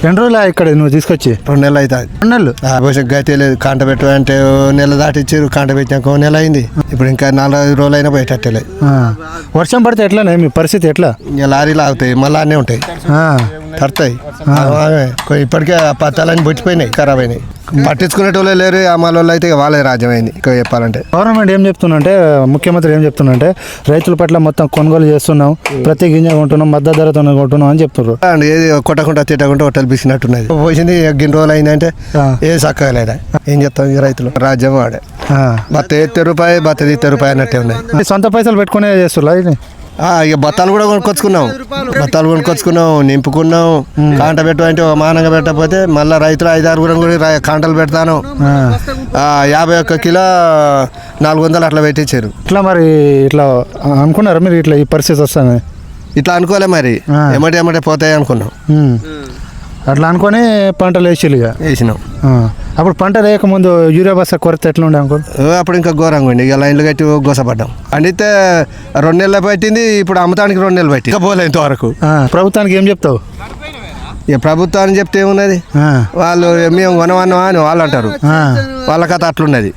2 రోజులు ఇక్కడ నువ్వు తీసుకొచ్చి 2 నెలలు అవుతుంది. 2 నెలలు గతి లేదు. కాంట పెట్టు అంటే నెల దాటిచ్చారు. కాంట పెట్టాక నెల అయింది. ఇప్పుడు ఇంకా 4-5 రోజులు అయినా పోయేటట్టేలే. వర్షం పడితే ఎట్లానే మీ పరిస్థితి ఎట్లా? ఇంకా లారీలు ఆగుతాయి, మళ్ళీ అన్నీ ఉంటాయి, తడతాయి. ఇప్పటికే పత్తాలని బొట్టిపోయినాయి, ఖరాబ్ అయినాయి. పట్టించుకునేటోళ్ళే లేరు. అమ్మాలోళ్ళు అయితే వాళ్ళే రాజ్యమైంది. ఇంకా చెప్పాలంటే గవర్నమెంట్ ఏం చెప్తున్నంటే, ముఖ్యమంత్రి ఏం చెప్తున్నంటే రైతుల పట్ల మొత్తం కొనుగోలు చేస్తున్నాం, ప్రతి గింజ కొంటున్నాం, మద్దతు ధరతో కొంటున్నాం అని చెప్తున్నారు. ఏది కొట్టకుండా తిట్టకుండా హోటల్ బిసినట్టున్నది. పోసింది గిన్ని రోజులు అయిందంటే ఏ చక్కగా లేదా. ఏం చెప్తాం, ఈ రైతులు రాజ్యం వాడే. బత్త ఎత్తే రూపాయి, బత్త తీస్తే రూపాయి అన్నట్టే ఉన్నాయి. సొంత పైసలు పెట్టుకునే చేస్తున్నారు. ఇక బత్తాలు కూడా కొనుక్కొచ్చుకున్నాం, నింపుకున్నాం. కాంట పెట్టు అంటే మానంగా పెట్టకపోతే మళ్ళీ రైతులు 5-6 కూడా కాంటలు పెడతాను. 51 కిలో 400 అట్లా పెట్టించారు. ఇట్లా మరి ఇట్లా అనుకున్నారా మీరు? ఇట్లా ఈ పరిస్థితి వస్తాను ఇట్లా అనుకోలే మరి. ఎమ్మటే పోతాయి అనుకున్నాం. అట్లా అనుకొని పంటలు వేసినాం. అప్పుడు పంటలు వేయకముందు యూరియా బస్తా కొరత ఎట్లా ఉండే అనుకో? అప్పుడు ఇంకా ఘోరంగా ఉండి ఇక లైన్లు కట్టి గోసపడ్డాం. పండితే 2 నెలలు పట్టింది. ఇప్పుడు అమ్మటానికి 2 నెలలు పట్టింది. పోలే ఇంతవరకు. ప్రభుత్వానికి ఏం చెప్తావు? ఇక ప్రభుత్వాన్ని చెప్తే ఏమున్నది, వాళ్ళు మేము కొనవన్నామా అని వాళ్ళు అంటారు. వాళ్ళ కథ అట్లున్నది.